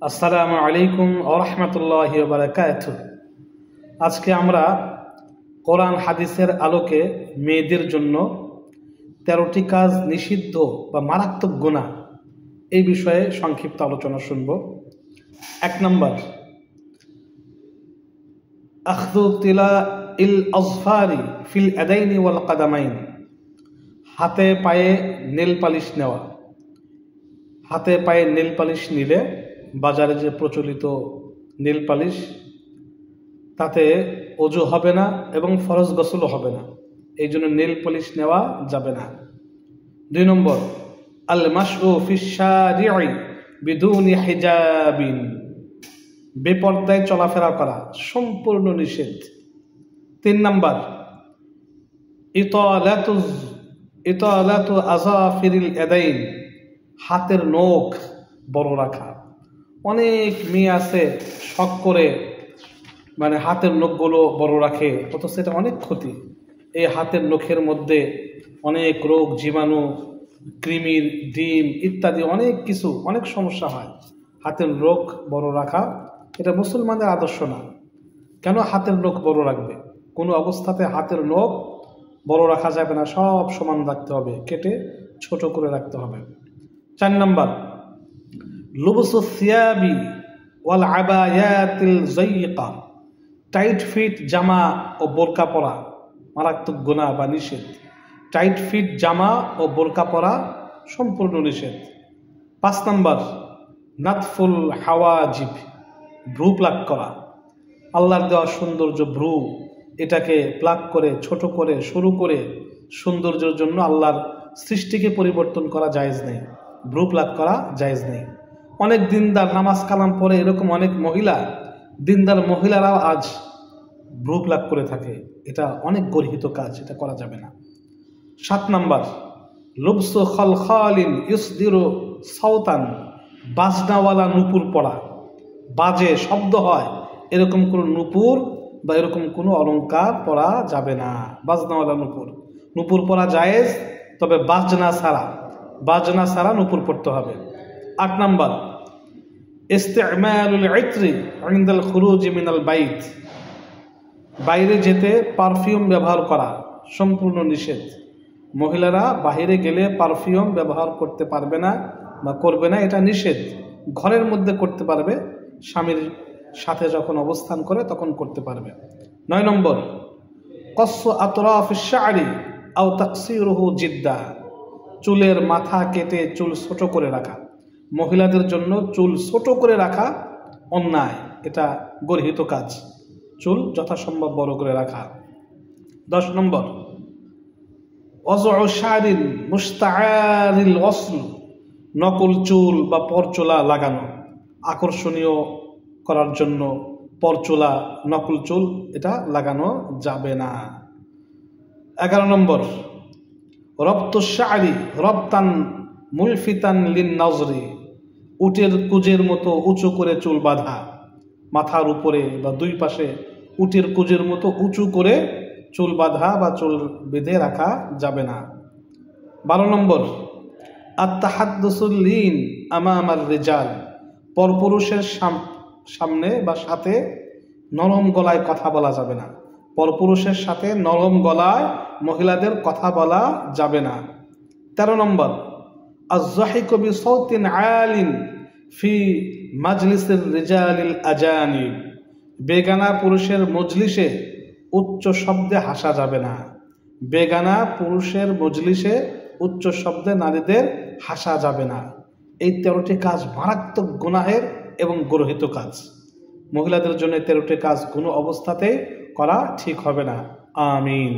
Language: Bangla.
আসসালামু আলাইকুম ওয়া রাহমাতুল্লাহি ওয়া বারাকাতুহু। আজকে আমরা কোরআন হাদিসের আলোকে মেয়েদের জন্য 13টি কাজ নিষিদ্ধ বা মারাত্মক গুনাহ এই বিষয়ে সংক্ষিপ্ত আলোচনা শুনব। 1 নম্বর, আখযু তিলাইল আযফারি ফিল ইয়াদাইনি ওয়াল কাদামাইন, হাতে পায়ে নেল পালিশ নেওয়া। হাতে পায়ে নেল পালিশ নিলে বাজারে যে প্রচলিত নেল পালিশ, তাতে ওযু হবে না এবং ফরজ গোসলও হবে না, এই জন্য নেল পালিশ নেওয়া যাবে না। 2 নম্বর, আল মাশউ ফিশ শারি'i বিদুনি হিজাবিন, বেপরদায় চলাফেরা করা সম্পূর্ণ নিষেধ। 3 নম্বর, ইতালাতু আযাফিরিল ইয়াদাইন, হাতের নখ বড় রাখা। অনেক মেয়ে আছে শখ করে হাতের নখগুলো বড় রাখে, অথচ এটা অনেক ক্ষতি। এই হাতের নখের মধ্যে অনেক রোগ, জীবাণু, কৃমির ডিম ইত্যাদি অনেক কিছু, অনেক সমস্যা হয়। হাতের নখ বড় রাখা এটা মুসলমানদের আদর্শ না। কেন হাতের নখ বড় রাখবে? কোনো অবস্থাতে হাতের নখ বড় রাখা যাবে না, সব সমান রাখতে হবে, কেটে ছোট করে রাখতে হবে। 4 নম্বর, লুবসু সিয়াবি ওয়াল আবায়াতিল যায়িকা, টাইট ফিট জামা ও বোরকা পরা মারাত্মক গুনাহ বা নিষেধ। টাইট ফিট জামা ও বোরকা পরা সম্পূর্ণ নিষেধ। 5 নম্বর, নাতফুল হাওয়াজিব, ভ্রু প্লাক করা। আল্লাহর দেওয়া সৌন্দর্য ভ্রু, এটাকে প্লাক করে, ছোট করে, সরু করে সৌন্দর্যের জন্য আল্লাহর সৃষ্টিকে পরিবর্তন করা জায়েজ নেই, ভ্রু প্লাক করা জায়েজ নেই। অনেক দিনদার নামাজ কালাম পড়ে এরকম অনেক মহিলা, দিনদার মহিলারাও আজ ভ্রু প্লাক করে থাকে, এটা অনেক গর্হিত কাজ, এটা করা যাবে না। 7 নম্বর, লুবসু খালখালিন ইসদিরু সাওতান, বাজনাওয়ালা নুপুর পরা, বাজে শব্দ হয় এরকম কোনো নুপুর বা এরকম কোনো অলংকার পরা যাবে না। বাজনাওয়ালা নুপুর পরা জায়েজ, তবে বাজনা ছাড়া নুপুর পড়তে হবে। 8 নম্বর, ইস্তেমালুল ইত্রি ইনদাল খুরুজ মিনাল বাইত, বাইরে যেতে পারফিউম ব্যবহার করা সম্পূর্ণ নিষেধ। মহিলারা বাইরে গেলে পারফিউম ব্যবহার করতে পারবে না বা করবে না, এটা নিষেধ। ঘরের মধ্যে করতে পারবে, স্বামীর সাথে যখন অবস্থান করে তখন করতে পারবে। 9 নম্বর, কসসু আতরাফিশ শা'রি আও তাকসিরুহু জিদ্দা, চুলের মাথা কেটে চুল ছোট করে রাখা। মহিলাদের জন্য চুল ছোট করে রাখা অন্যায়, এটা গর্হিত কাজ, চুল যথাসম্ভব বড় করে রাখা। 10 নম্বর, ওয়াজউ শা'রিন মুস্তাআরিল ওয়াসল, নকল চুল বা পরচুলা লাগানো, আকর্ষণীয় করার জন্য পরচুলা, নকল চুল এটা লাগানো যাবে না। 11 নম্বর, রবতুশ শা'রি রবতান মুলফিতান লিন নজরি, উটের কুজের মতো উঁচু করে চুল বাঁধা, মাথার উপরে বা দুই পাশে উটের কুজের মতো উঁচু করে চুল বাঁধা বা চুল বেঁধে রাখা যাবে না। 12 নম্বর, আত-তাহাদ্দুসুল লিন আমামার রিজাল, পরপুরুষের সামনে বা সাথে নরম গলায় কথা বলা যাবে না। পরপুরুষের সাথে নরম গলায় মহিলাদের কথা বলা যাবে না। 13 নম্বর, আয-যাহিকু বিসাউতিন আলিন ফি মাজলিসির রিজালিল আজানিব, বেগানা পুরুষের মজলিসে উচ্চ শব্দে হাসা যাবে না। বেগানা পুরুষের মজলিসে উচ্চ শব্দে নারীদের হাসা যাবে না। এই 13টি কাজ মারাত্মক গুনাহের এবং গর্হিত কাজ। মহিলাদের জন্য 13টি কাজ কোনো অবস্থাতেই করা ঠিক হবে না। আমিন।